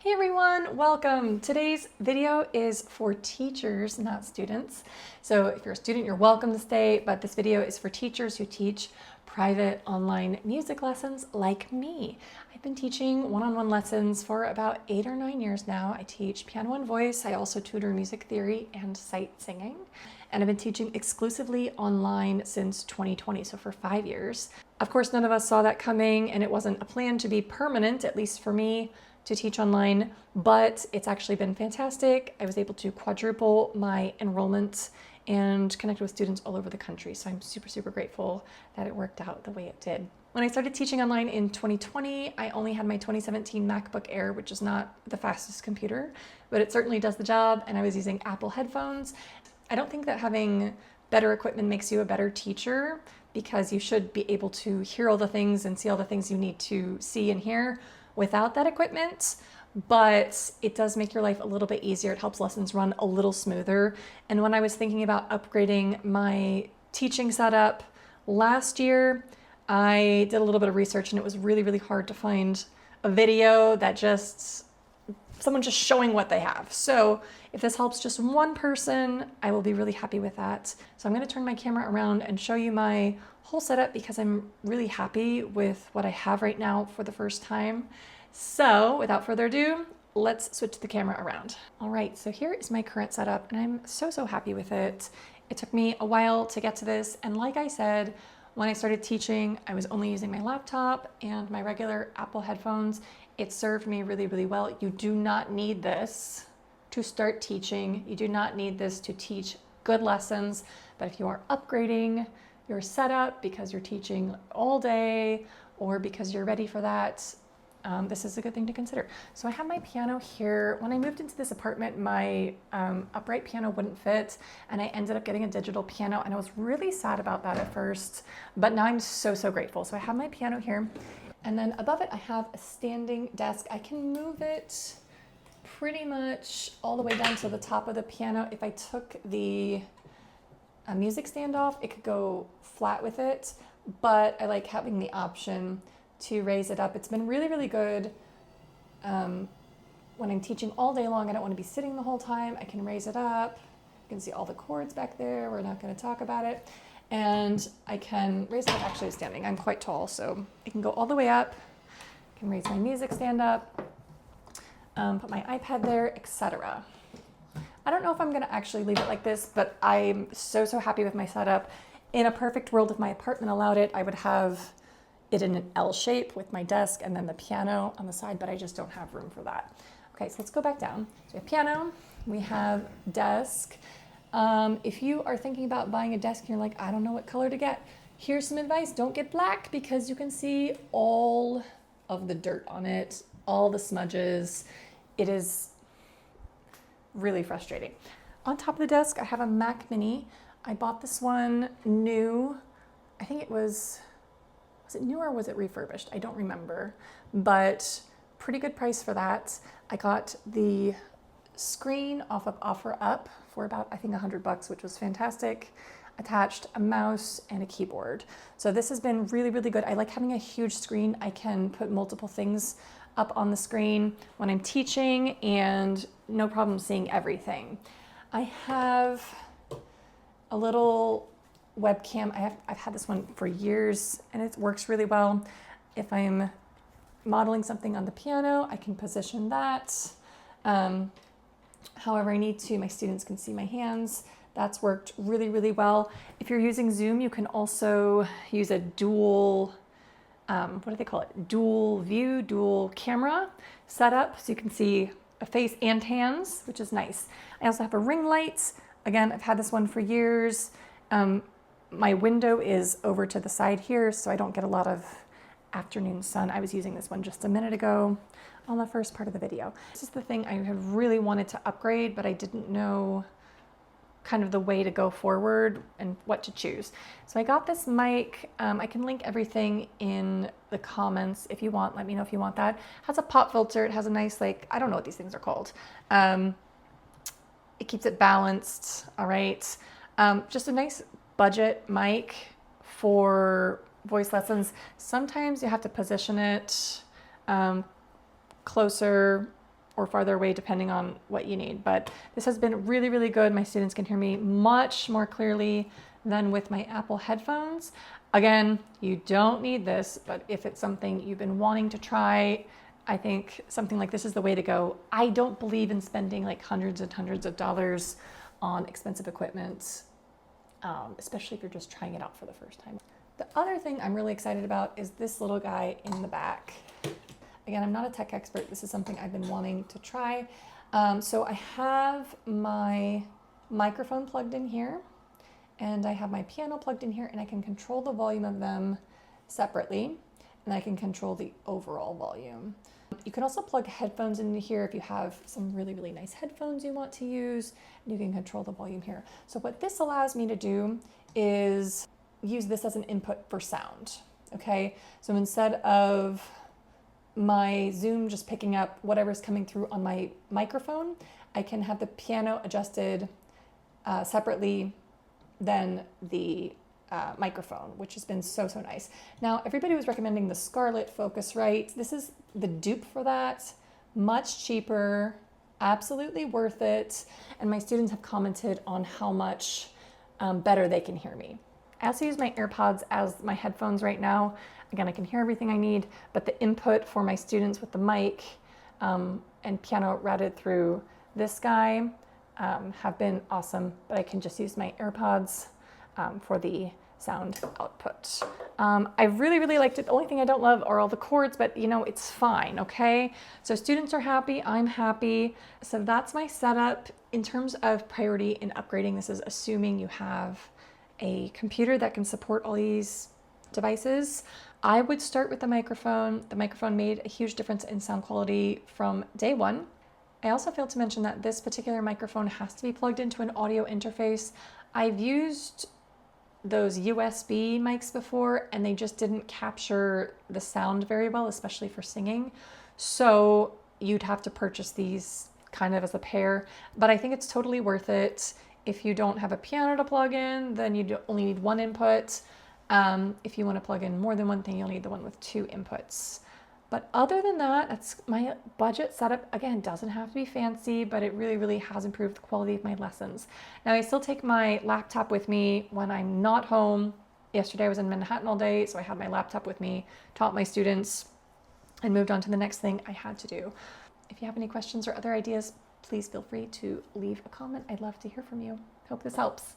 Hey everyone, welcome. Today's video is for teachers, not students. So if you're a student, you're welcome to stay, but this video is for teachers who teach private online music lessons like me. I've been teaching one-on-one lessons for about 8 or 9 years now. I teach piano and voice. I also tutor music theory and sight singing. And I've been teaching exclusively online since 2020, so for 5 years. Of course, none of us saw that coming, and it wasn't a plan to be permanent, at least for me, to teach online, but it's actually been fantastic. I was able to quadruple my enrollment and connect with students all over the country. So I'm super, super grateful that it worked out the way it did. When I started teaching online in 2020, I only had my 2017 MacBook Air, which is not the fastest computer, but it certainly does the job. And I was using Apple headphones. I don't think that having better equipment makes you a better teacher, because you should be able to hear all the things and see all the things you need to see and hear without that equipment, but it does make your life a little bit easier. It helps lessons run a little smoother. And when I was thinking about upgrading my teaching setup last year, I did a little bit of research, and it was really, really hard to find a video that someone just showing what they have. So if this helps just one person, I will be really happy with that. So I'm going to turn my camera around and show you my whole setup, because I'm really happy with what I have right now for the first time. So without further ado, let's switch the camera around. All right, so here is my current setup, and I'm so happy with it. It took me a while to get to this, and like I said, when I started teaching, I was only using my laptop and my regular Apple headphones. It served me really, really well. You do not need this to start teaching. You do not need this to teach good lessons, but if you are upgrading your setup because you're teaching all day or because you're ready for that, this is a good thing to consider. So I have my piano here. When I moved into this apartment, my upright piano wouldn't fit, and I ended up getting a digital piano, and I was really sad about that at first, but now I'm so grateful. So I have my piano here, and then above it I have a standing desk. I can move it pretty much all the way down to the top of the piano. If I took the music stand off, it could go flat with it, but I like having the option to raise it up. It's been really, really good. When I'm teaching all day long, I don't want to be sitting the whole time. I can raise it up. You can see all the chords back there. We're not going to talk about it. And I can raise it up, actually standing. I'm quite tall, so I can go all the way up. I can raise my music stand up, put my iPad there, etc. I don't know if I'm going to actually leave it like this, but I'm so happy with my setup. In a perfect world, if my apartment allowed it, I would have it in an L shape with my desk and then the piano on the side, but I just don't have room for that. Okay, so let's go back down. So we have piano, we have desk. If you are thinking about buying a desk and you're like, I don't know what color to get, here's some advice. Don't get black, because you can see all of the dirt on it, all the smudges. It is really frustrating. On top of the desk, I have a Mac Mini. I bought this one new. I think it was it new or was it refurbished? I don't remember, but pretty good price for that. I got the screen off of OfferUp for about, I think, $100, which was fantastic. Attached a mouse and a keyboard. So this has been really, really good. I like having a huge screen. I can put multiple things up on the screen when I'm teaching, and no problem seeing everything. I have a little webcam. I've had this one for years, and it works really well. If I'm modeling something on the piano, I can position that however I need to. My students can see my hands. That's worked really, really well. If you're using Zoom, you can also use a dual, what do they call it? Dual view, dual camera setup, so you can see a face and hands, which is nice. I also have a ring light. Again, I've had this one for years. My window is over to the side here, so I don't get a lot of afternoon sun. I was using this one just a minute ago on the first part of the video. This is the thing I have really wanted to upgrade, but I didn't know kind of the way to go forward and what to choose. So I got this mic. I can link everything in the comments if you want. Let me know if you want that. It has a pop filter. It has a nice, like, I don't know what these things are called. It keeps it balanced, all right? Just a nice budget mic for voice lessons. Sometimes you have to position it closer or farther away depending on what you need. But this has been really, really good. My students can hear me much more clearly than with my Apple headphones. Again, you don't need this, but if it's something you've been wanting to try, I think something like this is the way to go. I don't believe in spending like hundreds and hundreds of dollars on expensive equipment, especially if you're just trying it out for the first time. The other thing I'm really excited about is this little guy in the back. Again, I'm not a tech expert. This is something I've been wanting to try. So I have my microphone plugged in here, and I have my piano plugged in here, and I can control the volume of them separately, and I can control the overall volume. You can also plug headphones into here if you have some really, really nice headphones you want to use, and you can control the volume here. So what this allows me to do is use this as an input for sound, okay? So instead of my Zoom just picking up whatever's coming through on my microphone, I can have the piano adjusted separately than the microphone, which has been so, so nice. Now, everybody was recommending the Scarlett Focusrite. This is the dupe for that. Much cheaper, absolutely worth it. And my students have commented on how much better they can hear me. I also use my AirPods as my headphones right now. Again, I can hear everything I need, but the input for my students with the mic and piano routed through this guy have been awesome, but I can just use my AirPods for the sound output. I really, really liked it. The only thing I don't love are all the cords, but you know, it's fine, okay? So students are happy, I'm happy. So that's my setup. In terms of priority in upgrading, this is assuming you have a computer that can support all these devices. I would start with the microphone. The microphone made a huge difference in sound quality from day one. I also failed to mention that this particular microphone has to be plugged into an audio interface. I've used those USB mics before and they just didn't capture the sound very well, especially for singing. So you'd have to purchase these kind of as a pair, but I think it's totally worth it. If you don't have a piano to plug in, then you only need one input. If you want to plug in more than one thing, you'll need the one with two inputs. But other than that, that's my budget setup. Again, doesn't have to be fancy, but it really, really has improved the quality of my lessons. Now, I still take my laptop with me when I'm not home. Yesterday I was in Manhattan all day, so I had my laptop with me, taught my students, and moved on to the next thing I had to do. If you have any questions or other ideas, please feel free to leave a comment. I'd love to hear from you. Hope this helps.